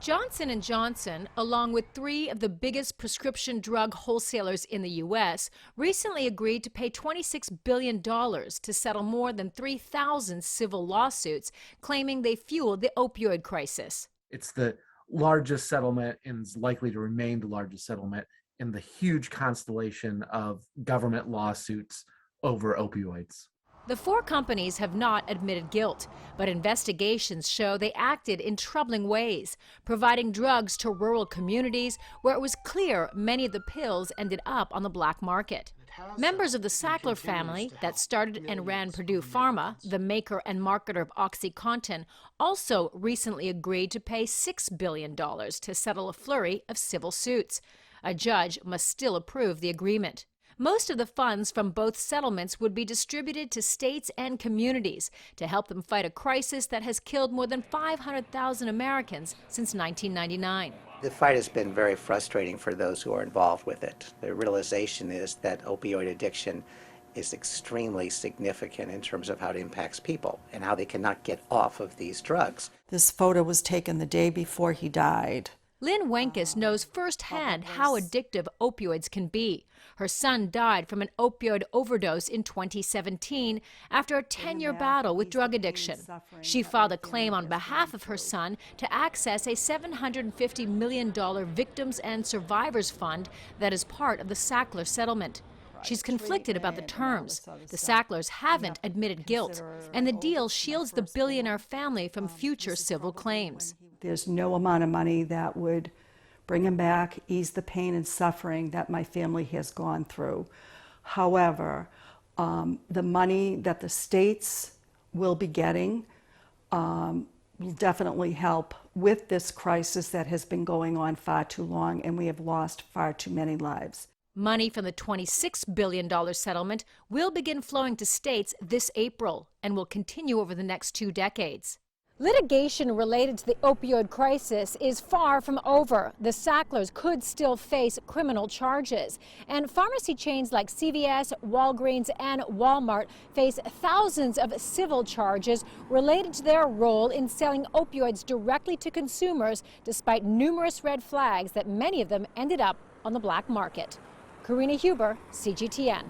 Johnson & Johnson, along with 3 of the biggest prescription drug wholesalers in the U.S., recently agreed to pay $26 billion to settle more than 3,000 civil lawsuits claiming they fueled the opioid crisis. It's the largest settlement and is likely to remain the largest settlement in the huge constellation of government lawsuits over opioids. The 4 companies have not admitted guilt, but investigations show they acted in troubling ways, providing drugs to rural communities where it was clear many of the pills ended up on the black market. Members of the Sackler family that started and ran Purdue Pharma, the maker and marketer of OxyContin, also recently agreed to pay $6 billion to settle a flurry of civil suits. A judge must still approve the agreement. Most of the funds from both settlements would be distributed to states and communities to help them fight a crisis that has killed more than 500,000 Americans since 1999. The fight has been very frustrating for those who are involved with it. The realization is that opioid addiction is extremely significant in terms of how it impacts people and how they cannot get off of these drugs. This photo was taken the day before he died. Lynn Wenkes knows firsthand how addictive opioids can be. Her son died from an opioid overdose in 2017 after a 10-year battle with drug addiction. She filed a claim on behalf of her son to access a $750 million Victims and Survivors Fund that is part of the Sackler settlement. She's conflicted about the terms. The Sacklers haven't admitted guilt, and the deal shields the billionaire family from future civil claims. There's no amount of money that would bring him back, ease the pain and suffering that my family has gone through. However, the money that the states will be getting will definitely help with this crisis that has been going on far too long, and we have lost far too many lives. Money from the $26 billion settlement will begin flowing to states this April and will continue over the next 2 decades. Litigation related to the opioid crisis is far from over. The Sacklers could still face criminal charges. And pharmacy chains like CVS, Walgreens, and Walmart face thousands of civil charges related to their role in selling opioids directly to consumers, despite numerous red flags that many of them ended up on the black market. Karina Huber, CGTN.